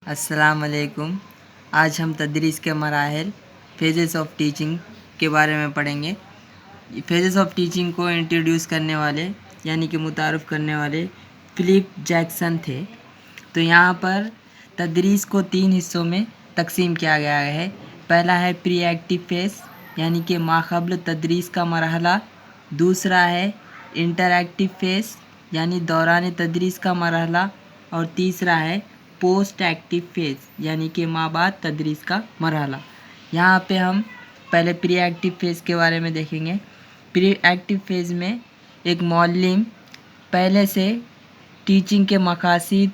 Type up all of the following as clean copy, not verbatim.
अस्सलाम वालेकुम। आज हम तदरीस के मराहिल फेजेस ऑफ टीचिंग के बारे में पढ़ेंगे। फेजेस ऑफ टीचिंग को इंट्रोड्यूस करने वाले यानी कि मुतारफ़ करने वाले फ़िलिप जैक्सन थे। तो यहाँ पर तदरीस को 3 हिस्सों में तकसीम किया गया है। पहला है प्री एक्टिव फेज़ यानी कि माक़बल तदरीस का मरहला। दूसरा है इंटरएक्टिव फेज़ यानी दौरान तदरीस का मरहला। और तीसरा है पोस्ट एक्टिव फेज़ यानी कि माबाद तदरीस का मरहला। यहाँ पे हम पहले प्री एक्टिव फ़ेज़ के बारे में देखेंगे। प्री एक्टिव फ़ेज़ में एक मौल्लिम पहले से टीचिंग के मकासद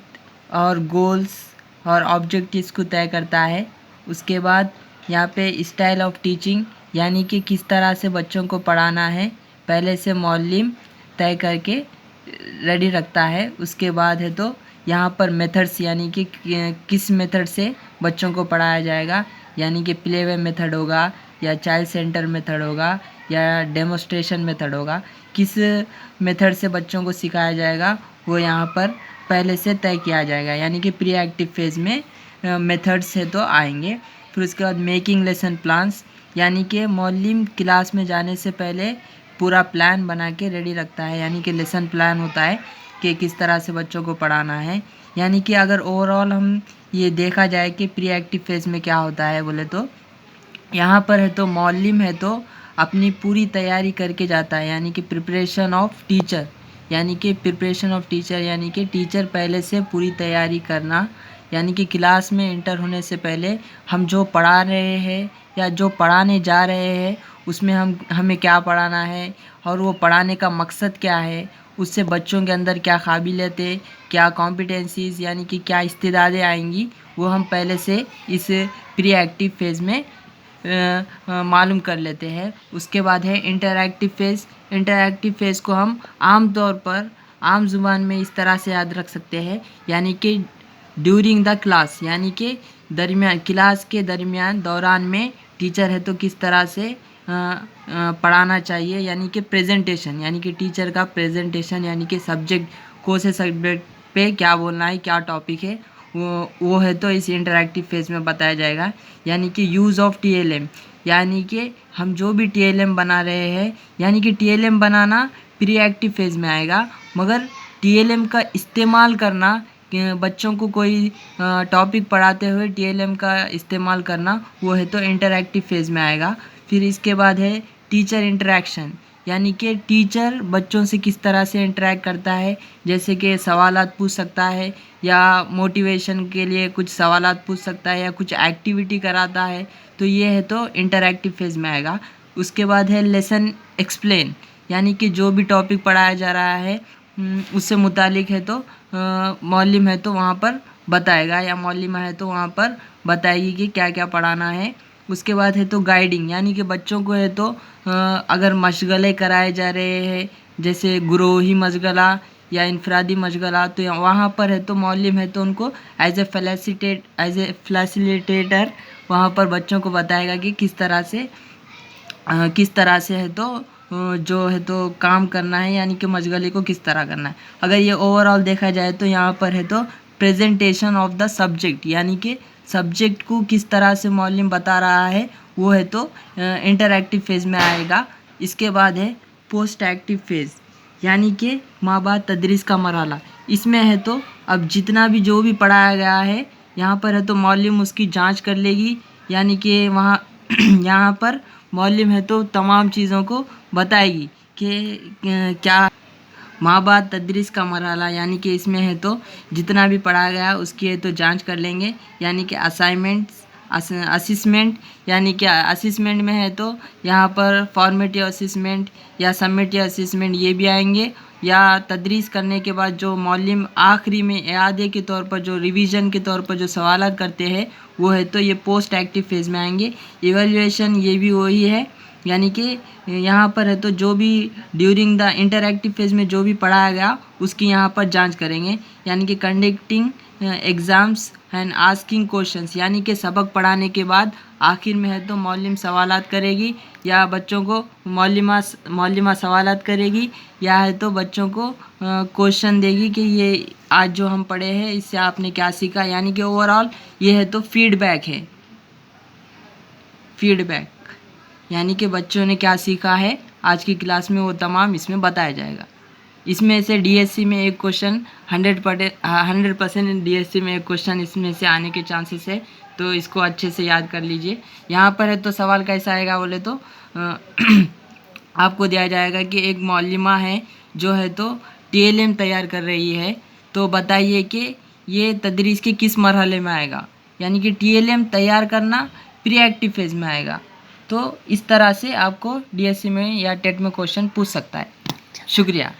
और गोल्स और ऑब्जेक्टिव्स को तय करता है। उसके बाद यहाँ पे स्टाइल ऑफ टीचिंग यानी कि किस तरह से बच्चों को पढ़ाना है पहले से मौल्लिम तय करके रेडी रखता है। उसके बाद है तो यहाँ पर मेथड्स यानी कि किस मेथड से बच्चों को पढ़ाया जाएगा, यानी कि प्ले वे मेथड होगा या चाइल्ड सेंटर मेथड होगा या डेमोस्ट्रेशन मेथड होगा। किस मेथड से बच्चों को सिखाया जाएगा वो यहाँ पर पहले से तय किया जाएगा, यानी कि प्री एक्टिव फेज़ में मेथड्स से तो आएंगे। फिर उसके बाद मेकिंग लेसन प्लान्स यानी कि मौल्लिम क्लास में जाने से पहले पूरा प्लान बना के रेडी रखता है, यानी कि लेसन प्लान होता है कि किस तरह से बच्चों को पढ़ाना है। यानी कि अगर ओवरऑल हम ये देखा जाए कि प्री एक्टिव फेज़ में क्या होता है बोले तो यहाँ पर है तो मौल्लिम है तो अपनी पूरी तैयारी करके जाता है, यानी कि प्रिपरेशन ऑफ टीचर यानी कि टीचर पहले से पूरी तैयारी करना, यानी कि क्लास में इंटर होने से पहले हम जो पढ़ा रहे हैं या जो पढ़ाने जा रहे हैं उसमें हमें क्या पढ़ाना है और वो पढ़ाने का मकसद क्या है, उससे बच्चों के अंदर क्या काबिलियतें, क्या कॉम्पिटेंसीज़ यानी कि क्या इस्तेदादें आएंगी, वो हम पहले से इस प्री एक्टिव फेज़ में मालूम कर लेते हैं। उसके बाद है इंटरएक्टिव फेज़ को हम आम तौर पर आम ज़ुबान में इस तरह से याद रख सकते हैं, यानी कि ड्यूरिंग द क्लास यानी कि क्लास के दरमियान दौरान में टीचर है तो किस तरह से पढ़ाना चाहिए, यानी कि प्रेजेंटेशन यानी कि टीचर का प्रेजेंटेशन यानी कि सब्जेक्ट कौन से सब्जेक्ट पे क्या बोलना है, क्या टॉपिक है वो है तो इस इंटरएक्टिव फेज़ में बताया जाएगा। यानी कि यूज़ ऑफ TLM यानी कि हम जो भी TLM बना रहे हैं, यानी कि TLM बनाना प्री एक्टिव फेज़ में आएगा, मगर TLM का इस्तेमाल करना बच्चों को कोई टॉपिक पढ़ाते हुए TLM का इस्तेमाल करना वो है तो इंटरएक्टिव फेज़ में आएगा। फिर इसके बाद है टीचर इंटरेक्शन यानी कि टीचर बच्चों से किस तरह से इंटरेक्ट करता है, जैसे कि सवालात पूछ सकता है या मोटिवेशन के लिए कुछ सवालात पूछ सकता है या कुछ एक्टिविटी कराता है, तो ये है तो इंटरएक्टिव फेज़ में आएगा। उसके बाद है लेसन एक्सप्लेन यानी कि जो भी टॉपिक पढ़ाया जा रहा है उससे मुतालिक है तो मौल्लिम है तो वहाँ पर बताएगा या मौल्लिमा है तो वहाँ पर बताएगी कि क्या क्या पढ़ाना है। उसके बाद है तो गाइडिंग यानी कि बच्चों को है तो अगर मशगले कराए जा रहे हैं जैसे गुरोही मशगला या इनफरादी मशगला, तो वहाँ पर है तो मौल्लिम है तो उनको एज ए फैसिलिटेटर वहाँ पर बच्चों को बताएगा कि किस तरह से है तो जो है तो काम करना है, यानी कि मशगले को किस तरह करना है। अगर ये ओवरऑल देखा जाए तो यहाँ पर है तो प्रेजेंटेशन ऑफ द सब्जेक्ट यानी कि सब्जेक्ट को किस तरह से मौल्लिम बता रहा है वो है तो इंटरएक्टिव फेज़ में आएगा। इसके बाद है पोस्ट एक्टिव फेज़ यानी कि माबाद तदरीस का मरहला। इसमें है तो अब जितना भी जो भी पढ़ाया गया है यहाँ पर है तो मौल्लिम उसकी जांच कर लेगी, यानी कि वहाँ यहाँ पर मौल्लिम है तो तमाम चीज़ों को बताएगी कि क्या माबाद तदरीस का मरहला, यानी कि इसमें है तो जितना भी पढ़ाया गया उसकी है तो जांच कर लेंगे, यानी कि असिसमेंट यानी कि असिसमेंट में है तो यहाँ पर फॉर्मेटिव असिसमेंट या समेटिव असिसमेंट ये भी आएंगे, या तदरीस करने के बाद जो मौल्लिम आखिरी में इआदे के तौर पर जो रिवीजन के तौर पर जो सवालात करते हैं वो है तो ये पोस्ट एक्टिव फेज़ में आएंगे। इवैल्यूएशन ये भी वही है, यानी कि यहाँ पर है तो जो भी ड्यूरिंग द इंटरएक्टिव फेज़ में जो भी पढ़ाया गया उसकी यहाँ पर जांच करेंगे, यानी कि conducting exams and asking questions, यानी कि सबक पढ़ाने के बाद आखिर में है तो मौलिम सवालात करेगी या बच्चों को मौलिमा सवालात करेगी, या है तो बच्चों को क्वेश्चन देगी कि ये आज जो हम पढ़े हैं इससे आपने क्या सीखा। यानी कि ओवरऑल ये है तो फीडबैक है। फीडबैक यानी कि बच्चों ने क्या सीखा है आज की क्लास में, वो तमाम इसमें बताया जाएगा। इसमें से डीएससी में एक क्वेश्चन 100% डीएससी में एक क्वेश्चन इसमें से आने के चांसेस है, तो इसको अच्छे से याद कर लीजिए। यहाँ पर है तो सवाल कैसा आएगा बोले तो आपको दिया जाएगा कि एक मौलिमा है जो है तो टीएलएम तैयार कर रही है, तो बताइए कि ये तदरीस के किस मरहले में आएगा। यानी कि टीएलएम तैयार करना प्री एक्टिव फेज में आएगा। तो इस तरह से आपको डीएससी में या टेट में क्वेश्चन पूछ सकता है। शुक्रिया।